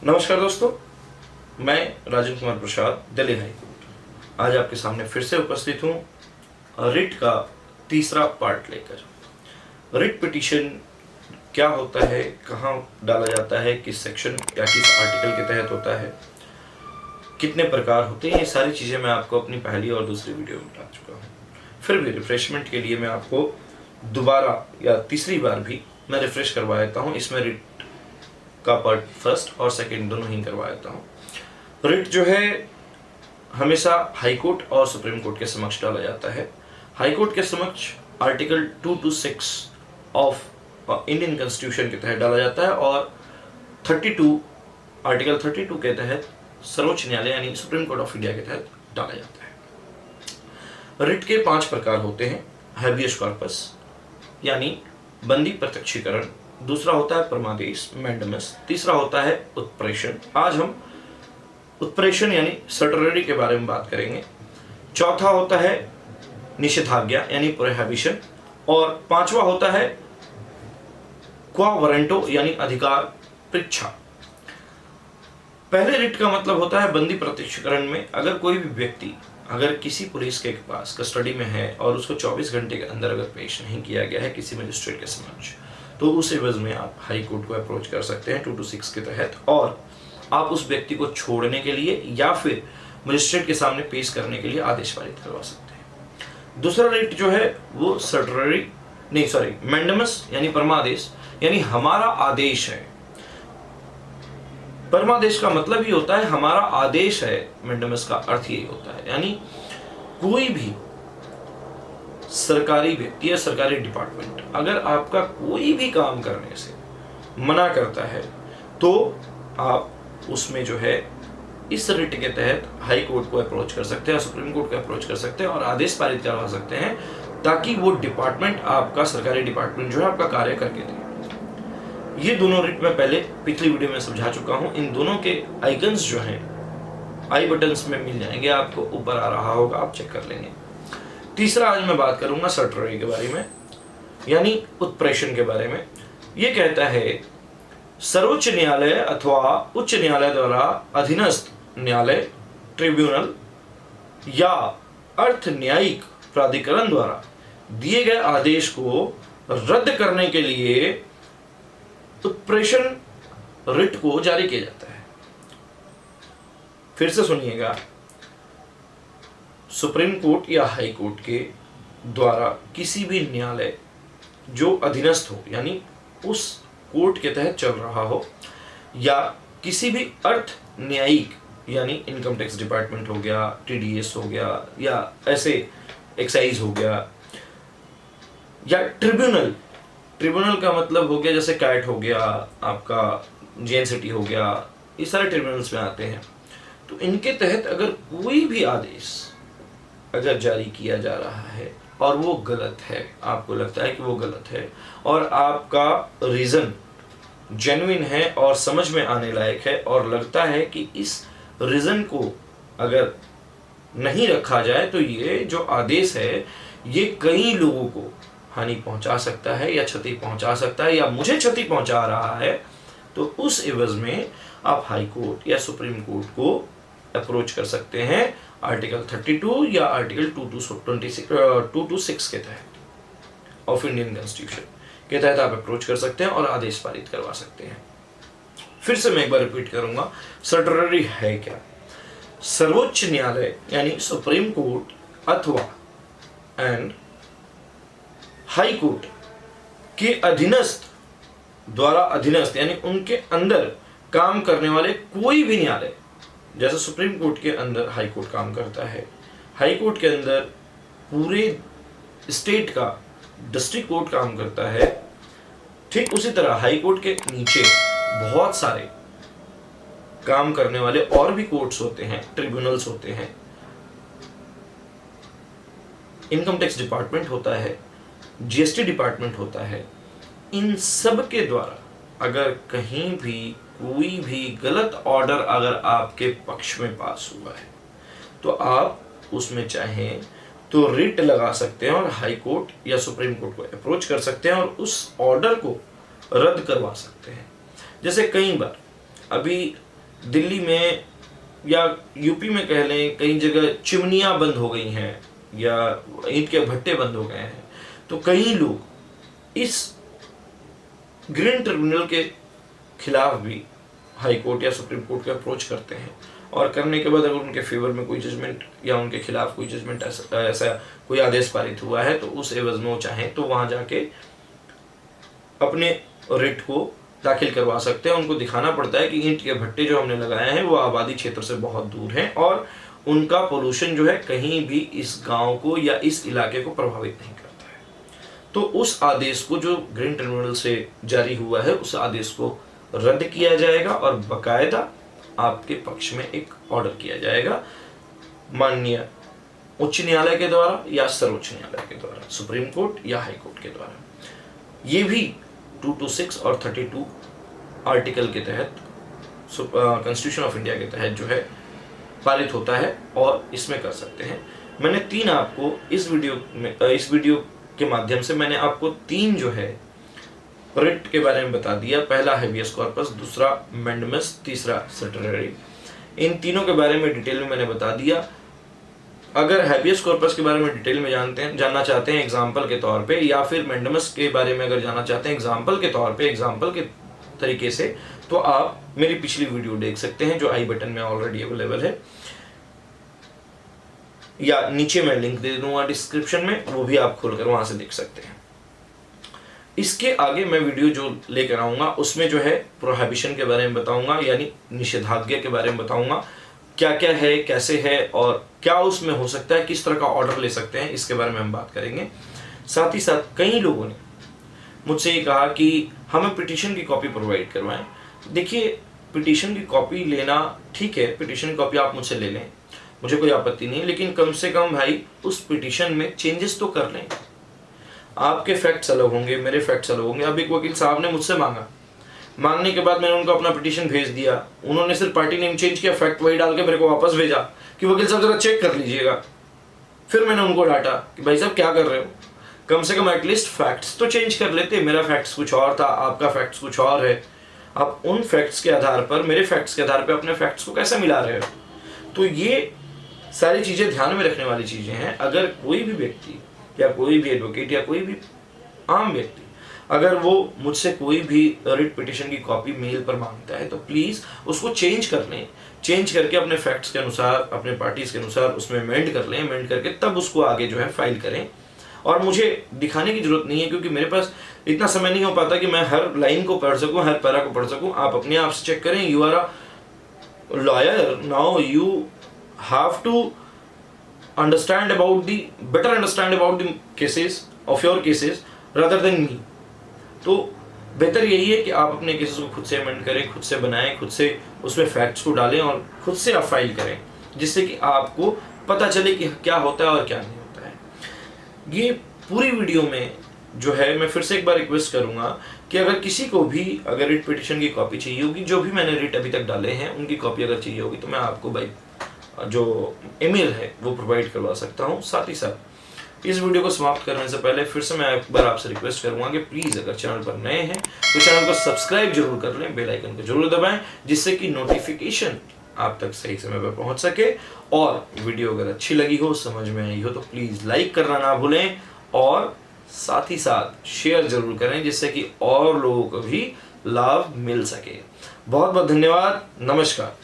नमस्कार दोस्तों, मैं राजेंद्र कुमार प्रसाद, दिल्ली हाई कोर्ट आज आपके सामने फिर से उपस्थित हूँ रिट का तीसरा पार्ट लेकर। रिट पिटीशन क्या होता है, कहाँ डाला जाता है, किस सेक्शन या किस आर्टिकल के तहत होता है, कितने प्रकार होते हैं, ये सारी चीज़ें मैं आपको अपनी पहली और दूसरी वीडियो में बता चुका हूँ। फिर भी रिफ्रेशमेंट के लिए मैं आपको दोबारा या तीसरी बार भी मैं रिफ्रेश करवा देता हूँ। इसमें रिट का पार्ट फर्स्ट और सेकंड दोनों ही करवा देता हूँ। रिट जो है हमेशा हाई कोर्ट और सुप्रीम कोर्ट के समक्ष डाला जाता है। हाई कोर्ट के समक्ष आर्टिकल 226 ऑफ इंडियन कॉन्स्टिट्यूशन के तहत डाला जाता है और आर्टिकल 32 के तहत सर्वोच्च न्यायालय यानी सुप्रीम कोर्ट ऑफ इंडिया के तहत डाला जाता है। रिट के 5 प्रकार होते हैं। हैबियस कॉर्पस यानी बंदी प्रत्यक्षीकरण, दूसरा होता है परमादेश मैंडेमस, तीसरा होता है उत्प्रेषण। आज हम उत्प्रेषण यानी सर्टररी के बारे में बात करेंगे। चौथा होता है निषेधाज्ञा यानी प्रोहिबिशन और पांचवा होता है क्वा वारंटो यानी अधिकार परीक्षा। पहले रिट का मतलब होता है बंदी प्रत्यक्षीकरण में अगर कोई भी व्यक्ति अगर किसी पुलिस के पास कस्टडी में है और उसको 24 घंटे के अंदर अगर पेश नहीं किया गया है किसी मजिस्ट्रेट के समक्ष, तो उस एवज में आप हाई कोर्ट को अप्रोच कर सकते हैं 226 के तहत और आप उस व्यक्ति को छोड़ने के लिए या फिर मजिस्ट्रेट के सामने पेश करने के लिए आदेश पारित करवा सकते हैं। दूसरा रिट जो है वो मैंडेमस यानी परमादेश यानी हमारा आदेश है। परमादेश का मतलब ही होता है हमारा आदेश है। मैंडेमस का अर्थ यही होता है यानी कोई भी सरकारी व्यक्ति या सरकारी डिपार्टमेंट अगर आपका कोई भी काम करने से मना करता है तो आप उसमें जो है इस रिट के तहत हाई कोर्ट को अप्रोच कर सकते हैं, सुप्रीम कोर्ट को अप्रोच कर सकते हैं और आदेश पारित करवा सकते हैं ताकि वो डिपार्टमेंट आपका सरकारी डिपार्टमेंट जो है आपका कार्य करके दे। ये दोनों रिट मैं पहले पिछली वीडियो में समझा चुका हूं। इन दोनों के आइकन्स जो हैं आई बटन्स में मिल जाएंगे, आपको ऊपर आ रहा होगा, आप चेक कर लेंगे। तीसरा आज मैं बात करूंगा सर्टररी के बारे में यानी उत्प्रेषण के बारे में। ये कहता है सर्वोच्च न्यायालय अथवा उच्च न्यायालय द्वारा अधीनस्थ न्यायालय, ट्रिब्यूनल या अर्थ न्यायिक प्राधिकरण द्वारा दिए गए आदेश को रद्द करने के लिए उत्प्रेषण रिट को जारी किया जाता है। फिर से सुनिएगा, सुप्रीम कोर्ट या हाई कोर्ट के द्वारा किसी भी न्यायालय जो अधीनस्थ हो यानी उस कोर्ट के तहत चल रहा हो या किसी भी अर्थ न्यायिक यानी इनकम टैक्स डिपार्टमेंट हो गया, टीडीएस हो गया या ऐसे एक्साइज हो गया या ट्रिब्यूनल का मतलब हो गया जैसे कैट हो गया, आपका जेएनसीटी हो गया, ये सारे ट्रिब्यूनल्स में आते हैं। तो इनके तहत अगर कोई भी आदेश अगर जारी किया जा रहा है और वो गलत है, आपको लगता है कि वो गलत है और आपका रीज़न जेन्युइन है और समझ में आने लायक है और लगता है कि इस रीज़न को अगर नहीं रखा जाए तो ये जो आदेश है ये कई लोगों को हानि पहुंचा सकता है या क्षति पहुंचा सकता है या मुझे क्षति पहुंचा रहा है, तो उस एवज में आप हाई कोर्ट या सुप्रीम कोर्ट को अप्रोच कर सकते हैं आर्टिकल 32 या आर्टिकल 226 के तहत ऑफ इंडियन कॉन्स्टिट्यूशन के तहत आप अप्रोच कर सकते हैं और आदेश पारित करवा सकते हैं। फिर से मैं एक बार रिपीट करूंगा, सर्टररी है क्या? सर्वोच्च न्यायालय यानी सुप्रीम कोर्ट अथवा एंड हाई कोर्ट के अधीनस्थ यानी उनके अंदर काम करने वाले कोई भी न्यायालय, जैसे सुप्रीम कोर्ट के अंदर हाई कोर्ट काम करता है, हाई कोर्ट के अंदर पूरे स्टेट का डिस्ट्रिक्ट कोर्ट काम करता है, ठीक उसी तरह हाई कोर्ट के नीचे बहुत सारे काम करने वाले और भी कोर्ट्स होते हैं, ट्रिब्यूनल्स होते हैं, इनकम टैक्स डिपार्टमेंट होता है, जीएसटी डिपार्टमेंट होता है। इन सब के द्वारा अगर कहीं भी कोई भी गलत ऑर्डर अगर आपके पक्ष में पास हुआ है तो आप उसमें चाहें तो रिट लगा सकते हैं और हाई कोर्ट या सुप्रीम कोर्ट को अप्रोच कर सकते हैं और उस ऑर्डर को रद्द करवा सकते हैं। जैसे कई बार अभी दिल्ली में या यूपी में कह लें, कई जगह चिमनियाँ बंद हो गई हैं या ईंट के भट्टे बंद हो गए हैं, तो कई लोग इस ग्रीन ट्रिब्यूनल के खिलाफ भी हाई कोर्ट या सुप्रीम कोर्ट को अप्रोच करते हैं, और करने के बाद अगर उनके फेवर में कोई जजमेंट या उनके खिलाफ कोई जजमेंट ऐसा कोई आदेश पारित हुआ है, तो उस एवज में वो चाहें तो वहाँ जाके अपने रिट को दाखिल करवा सकते हैं। उनको दिखाना पड़ता है कि ईंट के भट्टे जो हमने लगाए हैं वो आबादी क्षेत्र से बहुत दूर हैं और उनका पोल्यूशन जो है कहीं भी इस गांव को या इस इलाके को प्रभावित नहीं करता है। तो उस आदेश को जो ग्रीन ट्रिब्यूनल से जारी हुआ है, उस आदेश को रद्द किया जाएगा और बाकायदा आपके पक्ष में एक ऑर्डर किया जाएगा माननीय उच्च न्यायालय के द्वारा या सर्वोच्च न्यायालय के द्वारा, सुप्रीम कोर्ट या हाई कोर्ट के द्वारा। ये भी 226 और 32 आर्टिकल के तहत कॉन्स्टिट्यूशन ऑफ इंडिया के तहत जो है पारित होता है और इसमें कर सकते हैं। मैंने 3 आपको इस वीडियो के माध्यम से मैंने आपको 3 जो है रिट के बारे में बता दिया। पहला हैबियस कॉर्पस, दूसरा मैंडेमस, तीसरा सर्टेनरी। इन तीनों के बारे में डिटेल में मैंने बता दिया। अगर हैबियस कॉर्पस के बारे में डिटेल में जानना चाहते हैं एग्जाम्पल के तौर पे, या फिर मैंडेमस के बारे में अगर जानना चाहते हैं एग्जाम्पल के तौर पे, एग्जाम्पल के तरीके से, तो आप मेरी पिछली वीडियो देख सकते हैं जो आई बटन में ऑलरेडी अवेलेबल है, या नीचे मैं लिंक दे दूंगा डिस्क्रिप्शन में, वो भी आप खोलकर वहां से देख सकते हैं। इसके आगे मैं वीडियो जो लेकर आऊंगा उसमें जो है प्रोहिबिशन के बारे में बताऊंगा, यानी निषेधाज्ञा के बारे में बताऊंगा, क्या क्या है, कैसे है और क्या उसमें हो सकता है, किस तरह का ऑर्डर ले सकते हैं, इसके बारे में हम बात करेंगे। साथ ही साथ कई लोगों ने मुझसे ये कहा कि हमें पिटीशन की कॉपी प्रोवाइड करवाएं। देखिए, पिटीशन की कॉपी लेना ठीक है, पिटीशन की कॉपी आप मुझसे ले लें, मुझे कोई आपत्ति नहीं, लेकिन कम से कम भाई उस पिटीशन में चेंजेस तो कर लें। आपके फैक्ट्स अलग होंगे, मेरे फैक्ट्स अलग होंगे। अब एक वकील साहब ने मुझसे मांगने के बाद मैंने उनको अपना पिटीशन भेज दिया, उन्होंने सिर्फ पार्टी नेम चेंज किया, फैक्ट वही डाल के मेरे को वापस भेजा कि वकील साहब जरा चेक कर लीजिएगा। फिर मैंने उनको डांटा कि भाई साहब क्या कर रहे हो, कम से कम एटलीस्ट फैक्ट्स तो चेंज कर लेते। मेरा फैक्ट्स कुछ और था, आपका फैक्ट्स कुछ और है, आप उन फैक्ट्स के आधार पर, मेरे फैक्ट्स के आधार पर अपने फैक्ट्स को कैसे मिला रहे हो। तो ये सारी चीज़ें ध्यान में रखने वाली चीज़ें हैं। अगर कोई भी व्यक्ति या कोई भी एडवोकेट या कोई भी आम व्यक्ति अगर वो मुझसे कोई भी रिट पिटीशन की कॉपी मेल पर मांगता है, तो प्लीज़ उसको चेंज कर लें, चेंज करके अपने फैक्ट्स के अनुसार, अपने पार्टीज के अनुसार उसमें अमेंड कर लें, अमेंड करके तब उसको आगे जो है फाइल करें। और मुझे दिखाने की जरूरत नहीं है, क्योंकि मेरे पास इतना समय नहीं हो पाता कि मैं हर लाइन को पढ़ सकूँ, हर पैरा को पढ़ सकूँ। आप अपने आप से चेक करें। You are a lawyer, now you have to understand about the cases of your cases rather than me। तो बेहतर यही है कि आप अपने केसेस को खुद से अमेंड करें, खुद से बनाएं, खुद से उसमें फैक्ट्स को डालें और खुद से आप फाइल करें, जिससे कि आपको पता चले कि क्या होता है और क्या नहीं होता है। ये पूरी वीडियो में जो है मैं फिर से एक बार रिक्वेस्ट करूंगा कि अगर किसी को भी अगर रिट पिटीशन की कॉपी चाहिए होगी, जो भी मैंने रिट अभी तक डाले हैं उनकी कॉपी अगर चाहिए होगी, तो मैं आपको भाई जो ईमेल है वो प्रोवाइड करवा सकता हूँ। साथ ही साथ इस वीडियो को समाप्त करने से पहले फिर से मैं एक बार आपसे रिक्वेस्ट करूंगा कि प्लीज़ अगर चैनल पर नए हैं तो चैनल को सब्सक्राइब जरूर कर लें, बेल आइकन को जरूर दबाएं, जिससे कि नोटिफिकेशन आप तक सही समय पर पहुंच सके। और वीडियो अगर अच्छी लगी हो, समझ में आई हो, तो प्लीज़ लाइक करना ना भूलें और साथ ही साथ शेयर जरूर करें, जिससे कि और लोगों को भी लाभ मिल सके। बहुत बहुत धन्यवाद। नमस्कार।